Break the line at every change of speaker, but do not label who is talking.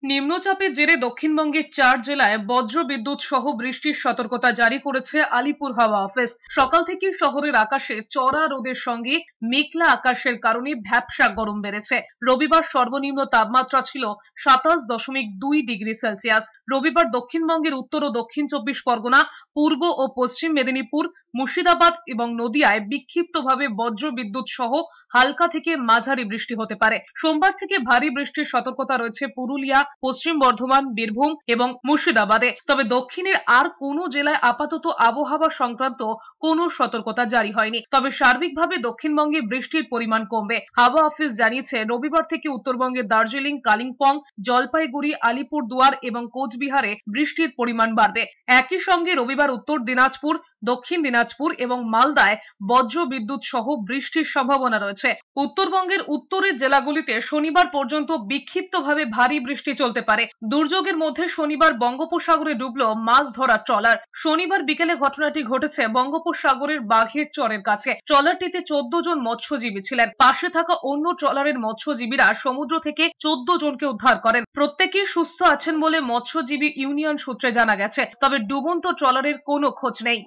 নিম্নচাপের জেরে দক্ষিণবঙ্গের 4 জেলায় বজ্র বিদ্যুৎ সহ বৃষ্টির সতর্কতা জারি করেছে আলিপুর হাওয়া অফিস। সকাল থেকেই শহরের আকাশে চড়া রোদের সঙ্গে মেঘলা আকাশের কারণে ভ্যাপসা গরম বেড়েছে। রবিবার সর্বনিম্ন তাপমাত্রা ছিল 27.2 ডিগ্রি সেলসিয়াস। রবিবার দক্ষিণবঙ্গের উত্তর ও দক্ষিণ 24 পরগনা, পূর্ব ও পশ্চিম মেদিনীপুর, মুর্শিদাবাদ এবং নদিয়ায় বিক্ষিপ্তভাবে বজ্র বিদ্যুৎ সহ হালকা থেকে মাঝারি বৃষ্টি হতে পারে। সোমবার থেকে ভারী বৃষ্টির সতর্কতা রয়েছে পুরুলিয়া, পশ্চিম বর্ধমান, বীরভূম এবং মুর্শিদাবাদে। তবে দক্ষিণের আর কোনো জেলায় আপাতত আবহাওয়া সংক্রান্ত কোনো সতর্কতা জারি হয়নি। তবে সার্বিকভাবে দক্ষিণবঙ্গে বৃষ্টির পরিমাণ কমবে। হাওয়া অফিস জানিয়েছে, রবিবার থেকে উত্তরবঙ্গের দার্জিলিং, কালিম্পং, জলপাইগুড়ি, আলিপুরদুয়ার এবং কোচবিহারে বৃষ্টির পরিমাণ বাড়বে। একই সঙ্গে রবিবার উত্তর দিনাজপুর, দক্ষিণ দিনাজপুর এবং মালদায় বজ্র বিদ্যুৎ সহ বৃষ্টির সম্ভাবনা রয়েছে। উত্তরবঙ্গের উত্তরের জেলাগুলিতে শনিবার পর্যন্ত বিক্ষিপ্তভাবে ভারী বৃষ্টি চলতে পারে। দুর্যোগের মধ্যে শনিবার বঙ্গোপসাগরে ডুবল মাছ ধরার ট্রলার। শনিবার বিকেলে ঘটনাটি ঘটেছে বঙ্গোপসাগরের বাঘের চরের কাছে। ট্রলারটিতে 14 জন মৎস্যজীবী ছিলেন। পাশে থাকা অন্য ট্রলারের মৎস্যজীবীরা সমুদ্র থেকে 14 জনকে উদ্ধার করেন। প্রত্যেকেই সুস্থ আছেন বলে মৎস্যজীবী ইউনিয়ন সূত্রে জানা গেছে। তবে ডুবন্ত ট্রলারের কোনো খোঁজ নেই।